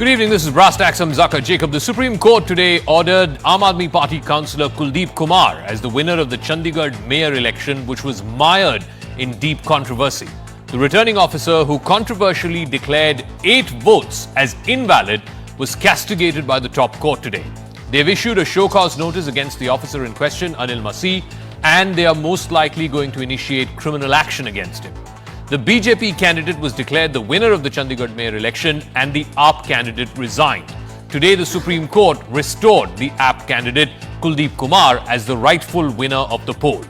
Good evening, this is Brass Tacks. I'm Zakir Jacob. The Supreme Court today ordered Aam Aadmi Party councillor Kuldeep Kumar as the winner of the Chandigarh mayor election, which was mired in deep controversy. The returning officer, who controversially declared 8 votes as invalid, was castigated by the top court today. They've issued a show cause notice against the officer in question, Anil Masih, and they are most likely going to initiate criminal action against him. The BJP candidate was declared the winner of the Chandigarh mayor election and the AAP candidate resigned. Today, the Supreme Court restored the AAP candidate Kuldeep Kumar as the rightful winner of the poll.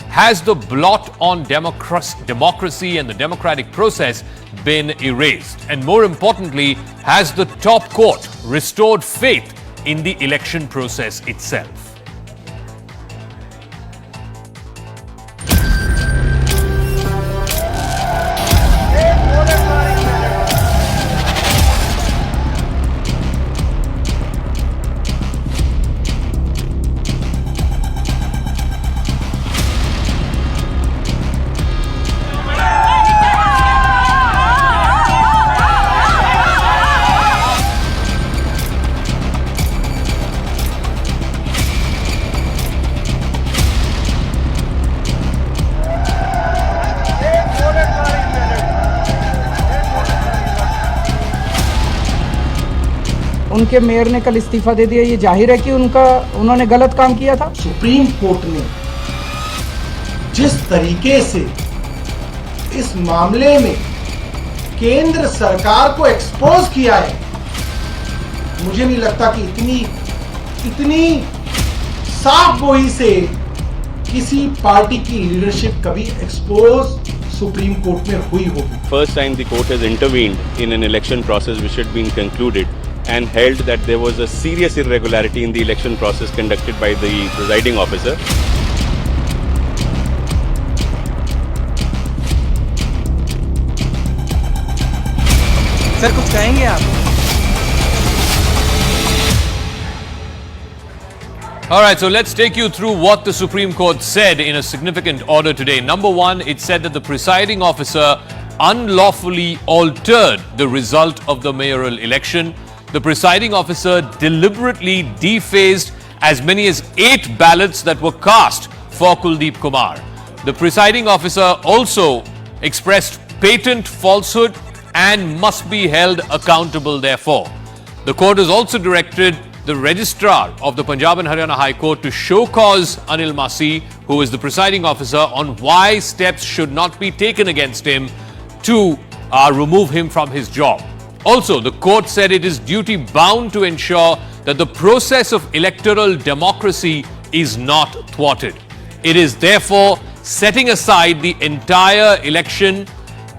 Has the blot on democracy and the democratic process been erased? And more importantly, has the top court restored faith in the election process itself? उनके mayor ने कल इस्तीफा दे दिया, ये जाहिर है कि उन्होंने गलत काम किया था। सुप्रीम कोर्ट ने जिस तरीके से इस मामले में केंद्र सरकार को एक्सपोज किया है, मुझे नहीं लगता कि इतनी साफ गोई से किसी पार्टी की लीडरशिप कभी एक्सपोज सुप्रीम कोर्ट में हुई होगी। First time the court has intervened in an election process which had been concluded and held that there was a serious irregularity in the election process conducted by the presiding officer. Sir कुछ कहेंगे आप? All right, so let's take you through what the Supreme Court said in a significant order today. Number one, it said that the presiding officer unlawfully altered the result of the mayoral election. The presiding officer deliberately defaced as many as 8 ballots that were cast for Kuldeep Kumar. The presiding officer also expressed patent falsehood and must be held accountable therefore. The court has also directed the registrar of the Punjab and Haryana High Court to show cause Anil Masih, who is the presiding officer, on why steps should not be taken against him to remove him from his job. Also, the court said it is duty bound to ensure that the process of electoral democracy is not thwarted. It is therefore setting aside the entire election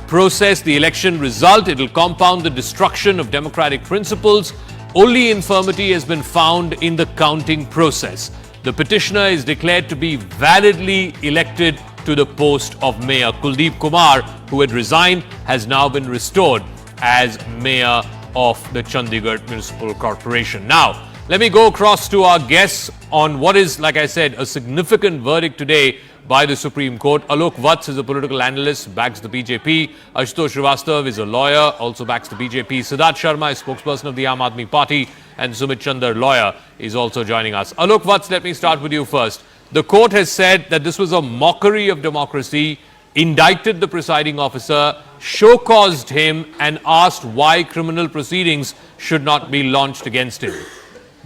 process, the election result. It will compound the destruction of democratic principles. Only infirmity has been found in the counting process. The petitioner is declared to be validly elected to the post of mayor. Kuldeep Kumar, who had resigned, has now been restored as mayor of the Chandigarh Municipal Corporation. Now, let me go across to our guests on what is, like I said, a significant verdict today by the Supreme Court. Alok Vats is a political analyst, backs the BJP. Ashutosh Srivastava is a lawyer, also backs the BJP. Siddharth Sharma is spokesperson of the Aam Aadmi Party. And Sumit Chandar, lawyer, is also joining us. Alok Vats, let me start with you first. The court has said that this was a mockery of democracy, indicted the presiding officer, show-caused him and asked why criminal proceedings should not be launched against him.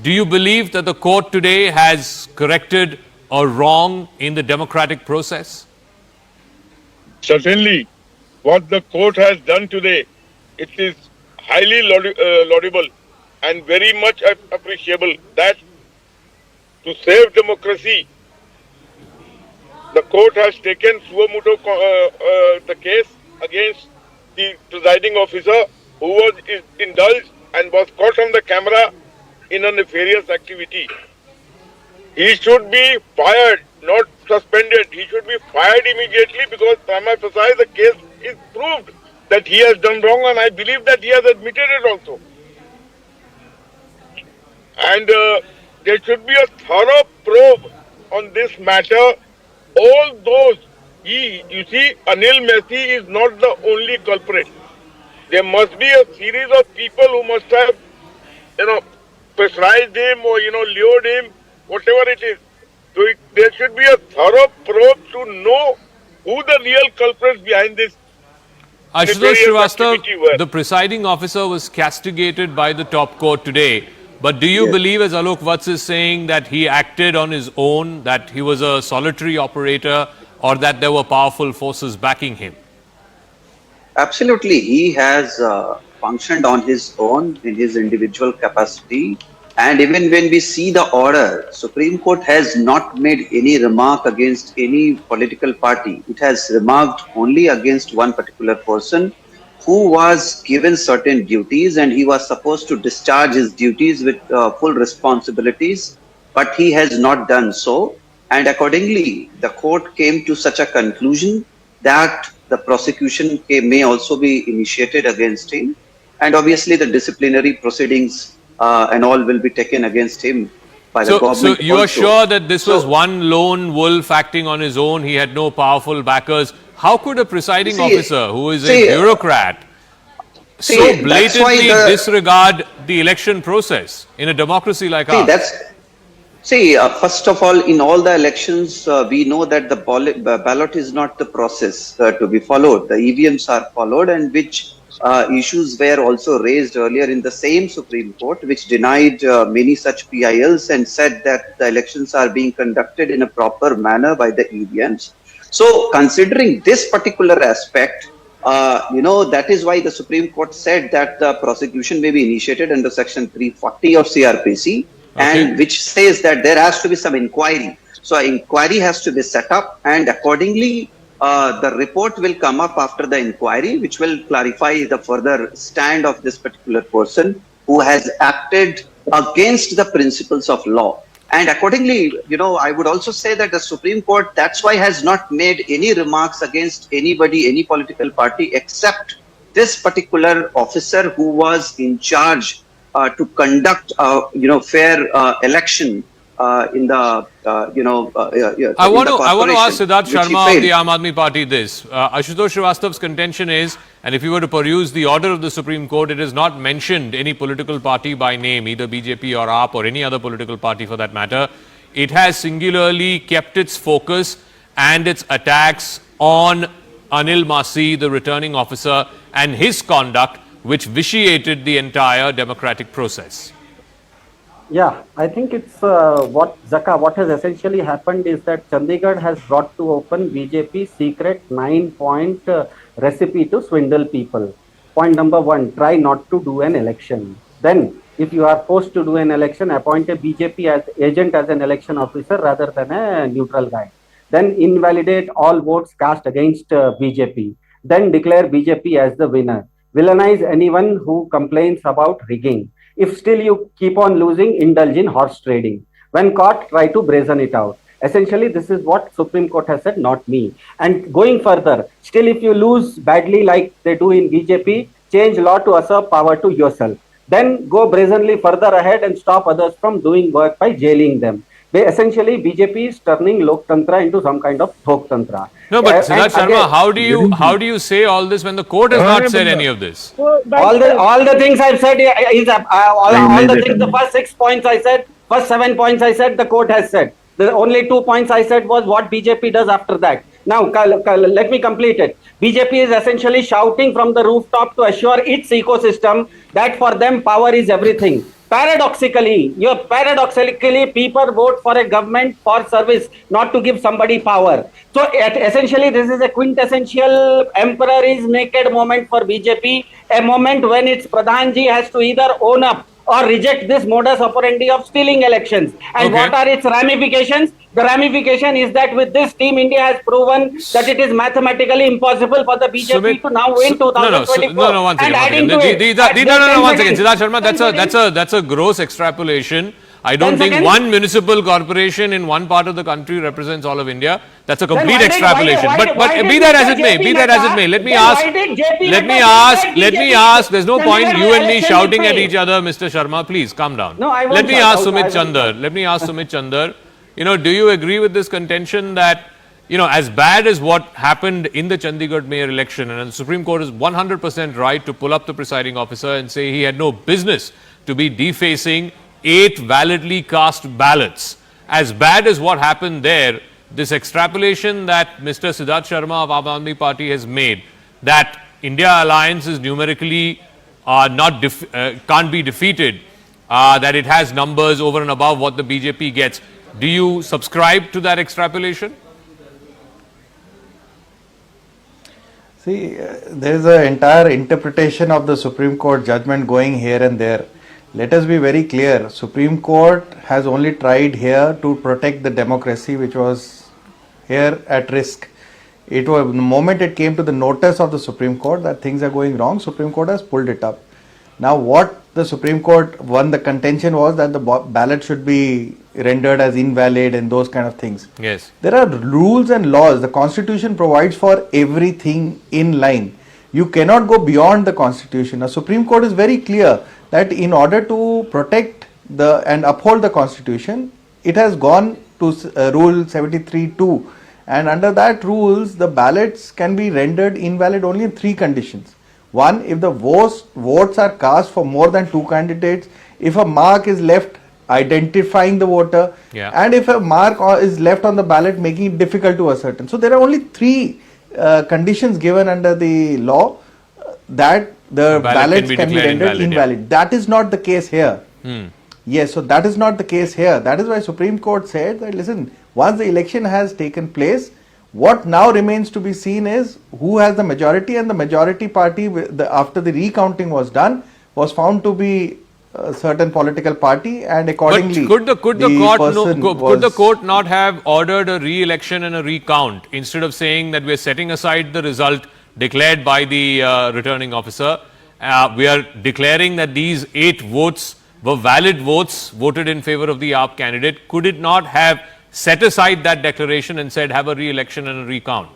Do you believe that the court today has corrected a wrong in the democratic process? Certainly, what the court has done today, it is highly laudable and very much appreciable that to save democracy, the court has taken suo motu the case against the presiding officer who was indulged and was caught on the camera in a nefarious activity. He should be fired, not suspended. He should be fired immediately because prima facie the case is proved that he has done wrong, and I believe that he has admitted it also. And there should be a thorough probe on this matter. All those, you see, Anil Masih is not the only culprit. There must be a series of people who must have pressurized him or, lured him, whatever it is. So there should be a thorough probe to know who the real culprits behind this. Ashutosh nefarious activity were. Srivastava, the presiding officer was castigated by the top court today. But do you believe, as Alok Vats is saying, that he acted on his own, that he was a solitary operator, or that there were powerful forces backing him? Absolutely. He has functioned on his own in his individual capacity. And even when we see the order, Supreme Court has not made any remark against any political party. It has remarked only against one particular person who was given certain duties, and he was supposed to discharge his duties with full responsibilities, but he has not done so. And accordingly, the court came to such a conclusion that the prosecution may also be initiated against him. And obviously the disciplinary proceedings and all will be taken against him by the government. So you are also. sure that this was one lone wolf acting on his own? He had no powerful backers. How could a presiding officer who is a bureaucrat so blatantly disregard the election process in a democracy like ours? First of all, in all the elections, we know that the ballot is not the process to be followed. The EVMs are followed, and which issues were also raised earlier in the same Supreme Court, which denied many such PILs and said that the elections are being conducted in a proper manner by the EVMs. So, considering this particular aspect, that is why the Supreme Court said that the prosecution may be initiated under Section 340 of CRPC, and which says that there has to be some inquiry. So, an inquiry has to be set up, and accordingly, the report will come up after the inquiry, which will clarify the further stand of this particular person who has acted against the principles of law. And accordingly, I would also say that the Supreme Court, that's why has not made any remarks against anybody, any political party, except this particular officer who was in charge to conduct fair election in the I want to ask Siddharth Sharma of the Aam Aadmi Party this. Ashutosh Srivastava's contention is, and if you were to peruse the order of the Supreme Court, it has not mentioned any political party by name, either BJP or AAP or any other political party for that matter. It has singularly kept its focus and its attacks on Anil Masi, the returning officer, and his conduct, which vitiated the entire democratic process. Yeah, I think it's what has essentially happened is that Chandigarh has brought to open BJP's secret 9-point recipe to swindle people. Point number 1, try not to do an election. Then, if you are forced to do an election, appoint a BJP agent as an election officer rather than a neutral guy. Then invalidate all votes cast against BJP. Then declare BJP as the winner. Villainize anyone who complains about rigging. If still you keep on losing, indulge in horse trading. When caught, try to brazen it out. Essentially, this is what Supreme Court has said, not me. And going further, still if you lose badly like they do in BJP, change law to usurp power to yourself. Then go brazenly further ahead and stop others from doing work by jailing them. Essentially, BJP is turning Loktantra into some kind of Thoktantra. No, but Siddharth Sharma, how do you say all this when the court has not said any of this? All the things I've said is all the things. The first 6 points I said, first 7 points I said, the court has said. The only 2 points I said was what BJP does after that. Now, let me complete it. BJP is essentially shouting from the rooftop to assure its ecosystem that for them power is everything. Paradoxically, people vote for a government for service, not to give somebody power. So essentially, this is a quintessential emperor is naked moment for BJP, a moment when its Pradhanji has to either own up or reject this modus operandi of stealing elections. And what are its ramifications? The ramification is that with this team, India has proven that it is mathematically impossible for the BJP to now win 2024. No, one second. One second. Siddharth Sharma, that's a gross extrapolation. I don't think one municipal corporation in one part of the country represents all of India. That's a complete extrapolation. But be that as it may, let me ask, there's no point you and me shouting at each other, Mr. Sharma, please calm down. Let me ask Sumit Chandar, do you agree with this contention that, as bad as what happened in the Chandigarh mayor election, and the Supreme Court is 100% right to pull up the presiding officer and say he had no business to be defacing 8 validly cast ballots. As bad as what happened there, this extrapolation that Mr. Siddharth Sharma of Aam Aadmi Party has made, that India Alliance is numerically can't be defeated, that it has numbers over and above what the BJP gets. Do you subscribe to that extrapolation? See, there is an entire interpretation of the Supreme Court judgment going here and there. Let us be very clear. Supreme Court has only tried here to protect the democracy, which was here at risk. It was the moment it came to the notice of the Supreme Court that things are going wrong, Supreme Court has pulled it up. Now what the Supreme Court, the contention was that the ballot should be rendered as invalid and those kind of things. Yes. There are rules and laws. The Constitution provides for everything in line. You cannot go beyond the Constitution. The Supreme Court is very clear that in order to protect and uphold the Constitution, it has gone to Rule 73(2), and under that rules, the ballots can be rendered invalid only in 3 conditions. One, if the votes are cast for more than 2 candidates, if a mark is left identifying the voter, and if a mark is left on the ballot making it difficult to ascertain. So there are only 3 conditions given under the law that the ballots can be rendered invalid. That is not the case here. Yes, so that is not the case here. That is why Supreme Court said that, listen, once the election has taken place, what now remains to be seen is who has the majority, and the majority party, after the recounting was done, was found to be a certain political party, and accordingly, but could the court not have ordered a re-election and a recount instead of saying that we are setting aside the result declared by the returning officer? We are declaring that these 8 votes were valid votes voted in favor of the AAP candidate. Could it not have set aside that declaration and said have a re-election and a recount?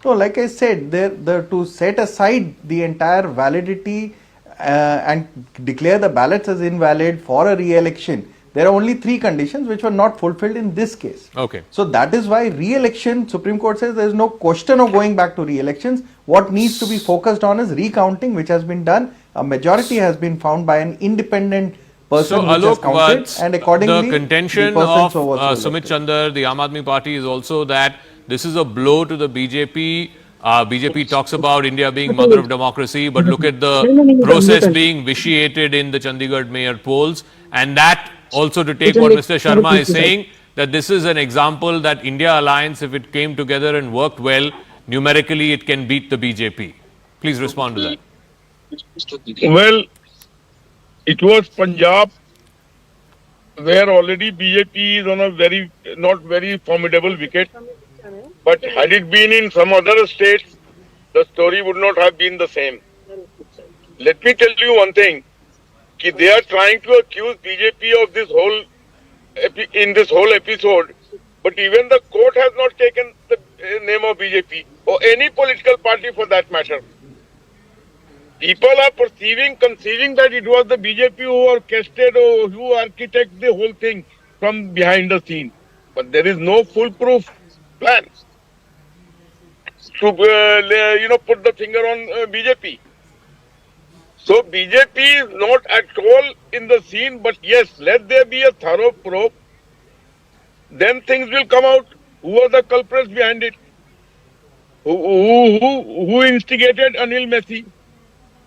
No, like I said, to set aside the entire validity and declare the ballots as invalid for a re-election, there are only 3 conditions which were not fulfilled in this case. Okay. So that is why re-election, Supreme Court says there is no question of going back to re-elections. What needs to be focused on is recounting, which has been done. A majority has been found by an independent person so, which has Alok, counted, and accordingly the contention of Sumit Chandar, the Aam Aadmi Party, is also that this is a blow to the BJP. BJP talks about India being mother of democracy, but look at the process being vitiated in the Chandigarh mayor polls. And that also, to take what Mr. Sharma is saying, that this is an example that India Alliance, if it came together and worked well, numerically it can beat the BJP. Please respond to that. Well, it was Punjab, where already BJP is on a not very formidable wicket. But had it been in some other states, the story would not have been the same. Let me tell you one thing. They are trying to accuse BJP of this whole episode, but even the court has not taken the name of BJP or any political party for that matter. People are conceiving that it was the BJP who orchestrated or who architected the whole thing from behind the scene. But there is no foolproof plan to put the finger on BJP. So BJP is not at all in the scene, but yes, let there be a thorough probe. Then things will come out. Who are the culprits behind it? Who instigated Anil Messi?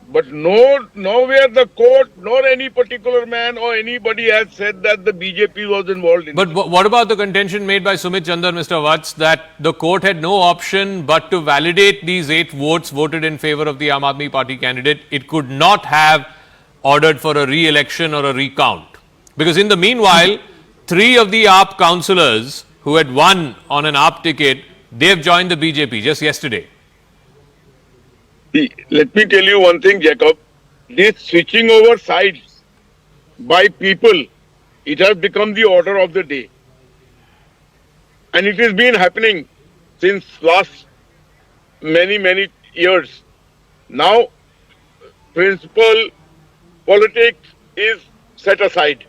But nowhere the court nor any particular man or anybody has said that the BJP was involved in it. But what about the contention made by Sumit Chandar, Mr. Vats, that the court had no option but to validate these 8 votes voted in favor of the Aam Aadmi Party candidate? It could not have ordered for a re-election or a recount. Because in the meanwhile, 3 of the AAP councillors who had won on an AAP ticket, they have joined the BJP just yesterday. Let me tell you one thing, Jacob. This switching over sides by people, it has become the order of the day. And it has been happening since last many years. Now, principal politics is set aside.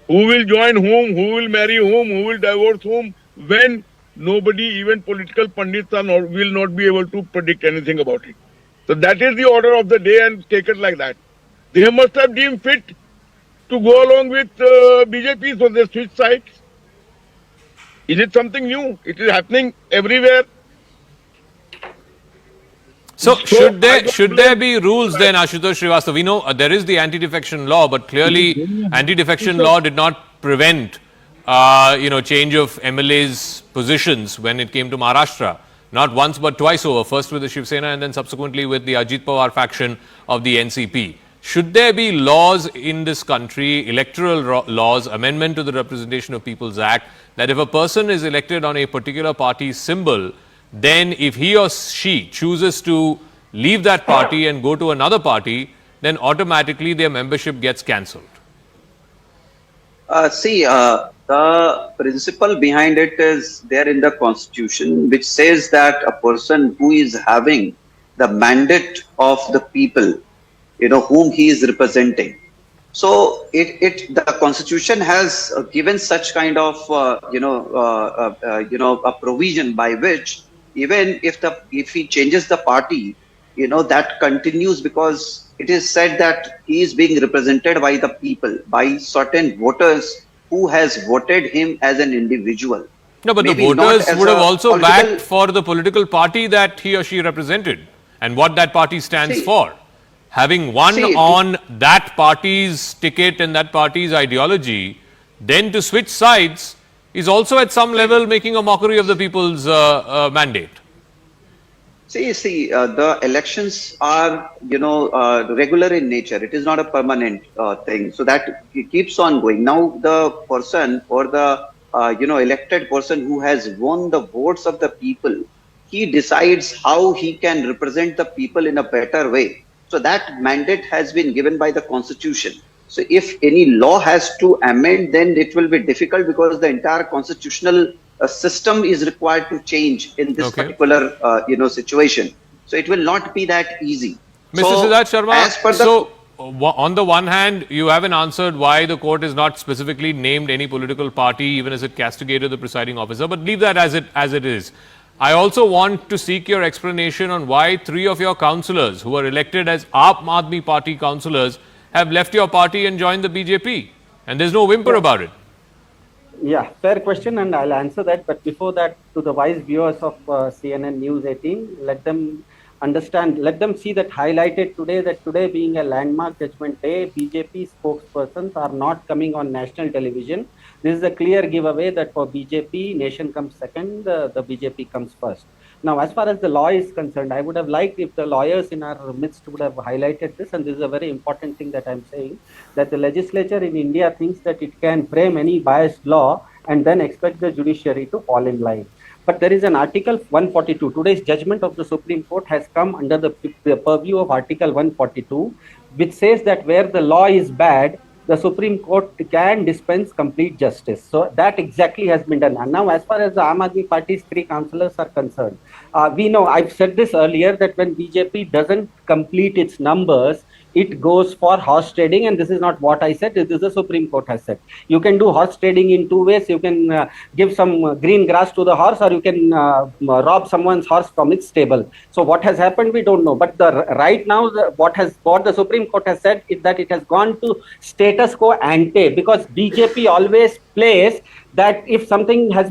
Who will join whom, who will marry whom, who will divorce whom, when nobody, even political pundits, will not be able to predict anything about it. So that is the order of the day and taken like that. They must have deemed fit to go along with BJP, so they switch sides. Is it something new? It is happening everywhere. So So, should I there don't should blame- there be rules then, Ashutosh Srivastava? We know there is the anti-defection law, but clearly anti-defection law did not prevent change of MLAs' positions when it came to Maharashtra. Not once but twice over. First with the Shiv Sena and then subsequently with the Ajit Pawar faction of the NCP. Should there be laws in this country, electoral laws, amendment to the Representation of People's Act, that if a person is elected on a particular party's symbol, then if he or she chooses to leave that party and go to another party, then automatically their membership gets cancelled? The principle behind it is there in the constitution, which says that a person who is having the mandate of the people, whom he is representing. So the constitution has given such kind of, a provision by which even if he changes the party, that continues, because it is said that he is being represented by the people, by certain voters who has voted him as an individual. No, but Maybe the not voters as would have a also political- backed for the political party that he or she represented and what that party stands See- for. Having won See, on that party's ticket and that party's ideology, then to switch sides is also at some level making a mockery of the people's mandate. The elections are, regular in nature. It is not a permanent thing. So that it keeps on going. Now, the person or the, elected person who has won the votes of the people, he decides how he can represent the people in a better way. So that mandate has been given by the constitution. So if any law has to amend, then it will be difficult, because the entire constitutional system is required to change in this particular, situation. So it will not be that easy. Mr. So, Siddharth Sharma, as per the so on the one hand, you haven't answered why the court has not specifically named any political party, even as it castigated the presiding officer, but leave that as it is. I also want to seek your explanation on why 3 of your councillors who were elected as Aam Aadmi Party councillors have left your party and joined the BJP. And there's no whimper about it. Yeah, fair question, and I'll answer that. But before that, to the wise viewers of CNN News 18, let them understand, let them see that highlighted today, that today being a landmark judgment day, BJP spokespersons are not coming on national television. This is a clear giveaway that for BJP, nation comes second, the BJP comes first. Now, as far as the law is concerned, I would have liked if the lawyers in our midst would have highlighted this, and this is a very important thing that I'm saying, that the legislature in India thinks that it can frame any biased law and then expect the judiciary to fall in line. But there is an Article 142. Today's judgment of the Supreme Court has come under the purview of Article 142, which says that where the law is bad, the Supreme Court can dispense complete justice. So that exactly has been done. And now, as far as the Aam Aadmi Party's 3 councillors are concerned, we know, I've said this earlier, that when BJP doesn't complete its numbers, it goes for horse trading, and this is not what I said, this is the Supreme Court has said. You can do horse trading in 2 ways. You can give some green grass to the horse, or you can rob someone's horse from its stable. So what has happened, we don't know. But right now, what the Supreme Court has said is that it has gone to status quo ante, because BJP always plays that if something has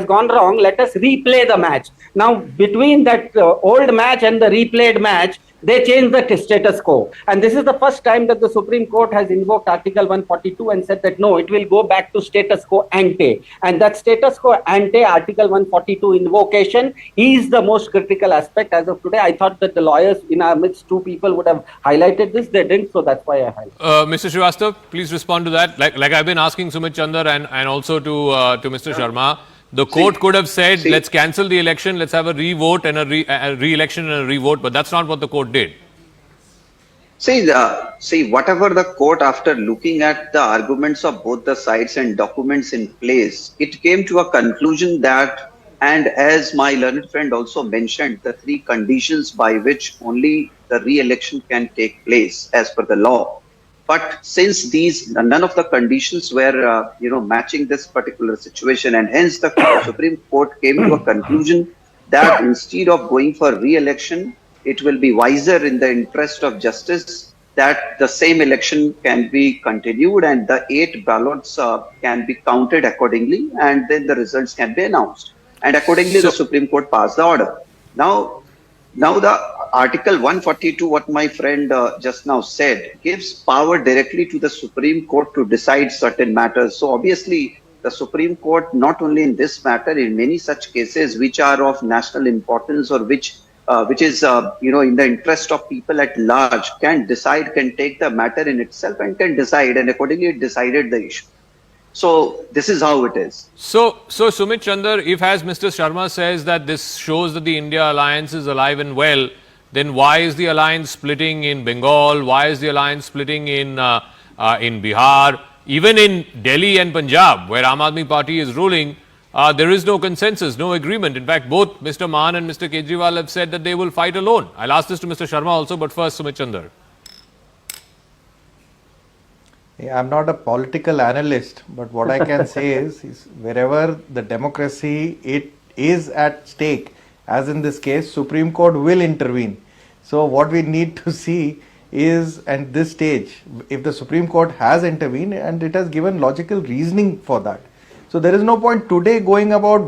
gone wrong, let us replay the match. Now, between that old match and the replayed match, they changed the status quo. And this is the first time that the Supreme Court has invoked Article 142 and said that no, it will go back to status quo ante. And that status quo ante, Article 142 invocation, is the most critical aspect as of today. I thought that the lawyers in our midst, 2 people would have highlighted this. They didn't, so that's why I highlighted. Mr. Srivastava, please respond to that. Like I've been asking Sumit Chandar and also to Mr. Sharma. The court could have said, let's cancel the election, let's have a re-vote and a re-election and a re-vote, but that's not what the court did. Whatever the court, after looking at the arguments of both the sides and documents in place, it came to a conclusion that, and as my learned friend also mentioned, the 3 conditions by which only the re-election can take place as per the law. But since none of the conditions were, matching this particular situation, and hence the Supreme Court came to a conclusion that instead of going for re-election, it will be wiser in the interest of justice that the same election can be continued and the 8 ballots can be counted accordingly, and then the results can be announced. And accordingly, the Supreme Court passed the order. Now the Article 142, what my friend just now said, gives power directly to the Supreme Court to decide certain matters. So obviously, the Supreme Court, not only in this matter, in many such cases which are of national importance or which is in the interest of people at large, can take the matter in itself and can decide, and accordingly it decided the issue. So this is how it is. So Sumit Chandar, if as Mr. Sharma says that this shows that the India alliance is alive and well, then why is the alliance splitting in Bengal? Why is the alliance splitting in Bihar? Even in Delhi and Punjab, where Aam Aadmi Party is ruling, there is no consensus, no agreement. In fact, both Mr. Maan and Mr. Kejriwal have said that they will fight alone. I'll ask this to Mr. Sharma also, but first Sumit Chandar. I'm not a political analyst, but what I can say is wherever the democracy it is at stake, as in this case, Supreme Court will intervene. So what we need to see is at this stage, if the Supreme Court has intervened and it has given logical reasoning for that. So there is no point today going about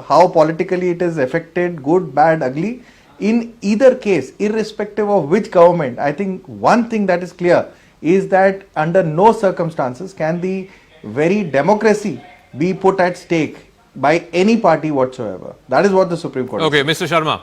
how politically it is affected, good, bad, ugly. In either case, irrespective of which government, I think one thing that is clear is that under no circumstances can the very democracy be put at stake by any party whatsoever. That is what the Supreme Court Okay, Mr. Sharma.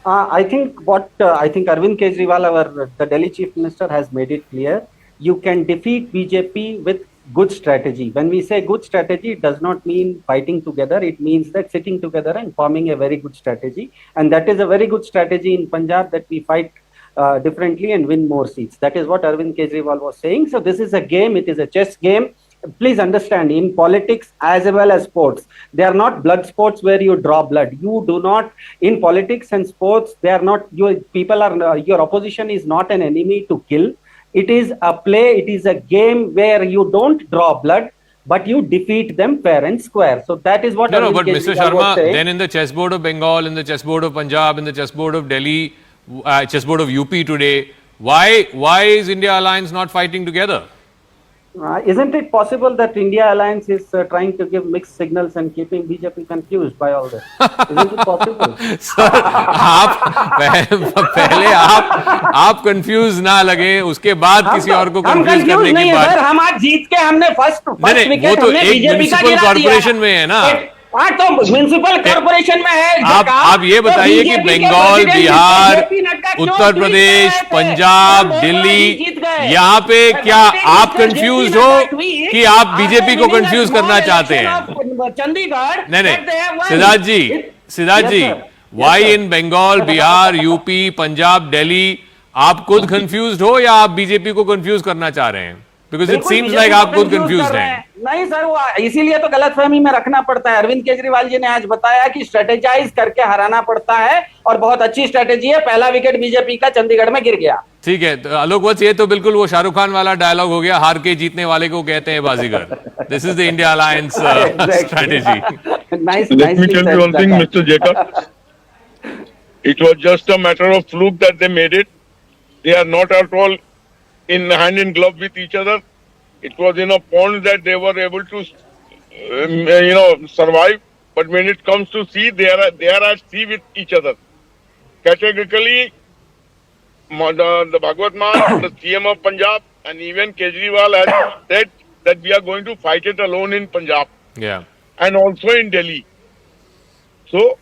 I think Arvind Kejriwal, the Delhi Chief Minister, has made it clear. You can defeat BJP with good strategy. When we say good strategy, it does not mean fighting together. It means that sitting together and forming a very good strategy. And that is a very good strategy in Punjab, that we fight differently and win more seats. That is what Arvind Kejriwal was saying. So this is a game. It is a chess game. Please understand, in politics as well as sports, they are not blood sports where you draw blood. You do not, in politics and sports, they are not, your opposition is not an enemy to kill. It is a play, it is a game where you don't draw blood, but you defeat them fair and square. So that is what but Mr. Sharma, then in the chessboard of Bengal, in the chessboard of Punjab, in the chessboard of Delhi, chessboard of UP today, why is India Alliance not fighting together? Isn't it possible that India Alliance is trying to give mixed signals and keeping BJP confused by all this? Isn't it possible? Sir, पहले आप confused ना लगे, उसके बाद किसी और को confuse करने की बात। सर, हम आज जीत के हमने फर्स्ट विकेट वो तो एक म्युनिसिपल कॉर्पोरेशन में है ना। हाँ, तो म्युनिसिपल कॉर्पोरेशन में है। आप ये बताइए कि बंगाल, बिहार, उत्तर प्रदेश, पंजाब, दिल्ली, यहाँ पे क्या आप कंफ्यूज हो कि आप बीजेपी को कंफ्यूज करना चाहते हैं? चंडीगढ़ नहीं, सिद्धार्थ जी, वाई इन बंगाल, बिहार, यूपी, पंजाब, दिल्ली, आप खुद कंफ्यूज हो या आप बीजेपी को कंफ्यूज करना चाह रहे हैं? Because it seems like आप खुद कंफ्यूज हैं। नहीं सर, वो इसीलिए तो गलतफहमी में रखना पड़ता है। अरविंद केजरीवाल जी ने आज बताया कि स्ट्रेटेजाइज करके हराना पड़ता है और बहुत अच्छी स्ट्रेटेजी है। पहला विकेट बीजेपी का चंडीगढ़ में गिर गया। ठीक है, तो आलोक वत्स, ये तो बिल्कुल वो शाहरुख खान वाला डायलॉग हो गया, हार के जीतने वाले को कहते हैं बाजीगर। This is the India alliance strategy. Let me tell you one thing, Mr. Jacob. It was just a matter of fluke that they made it. They are not at all in hand in glove with each other. It was in a pond that they were able to, survive. But when it comes to sea, they are at sea with each other. Categorically, the Bhagwat Maan, the CM of Punjab, and even Kejriwal has said that we are going to fight it alone in Punjab. Yeah. And also in Delhi. So,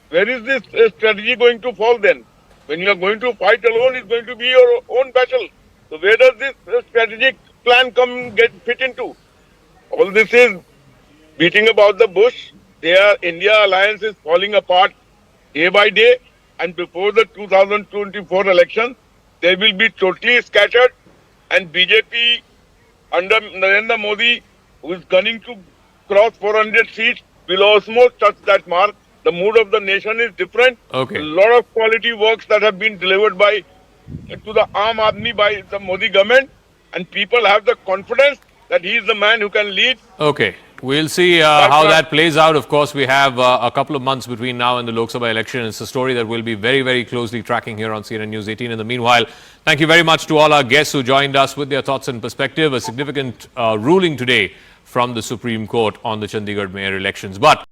where is this strategy going to fall then? When you are going to fight alone, it's going to be your own battle. So where does this strategic plan fit into? All this is beating about the bush. India alliance is falling apart day by day, and before the 2024 election, they will be totally scattered, and BJP under Narendra Modi, who is gunning to cross 400 seats, will almost touch that mark. The mood of the nation is different. Okay. A lot of quality works that have been delivered to the Aam Aadmi by the Modi government, and people have the confidence that he is the man who can lead. Okay, we'll see how that plays out. Of course, we have a couple of months between now and the Lok Sabha election. It's a story that we'll be very, very closely tracking here on CNN News 18. In the meanwhile, thank you very much to all our guests who joined us with their thoughts and perspective. A significant ruling today from the Supreme Court on the Chandigarh mayor elections. But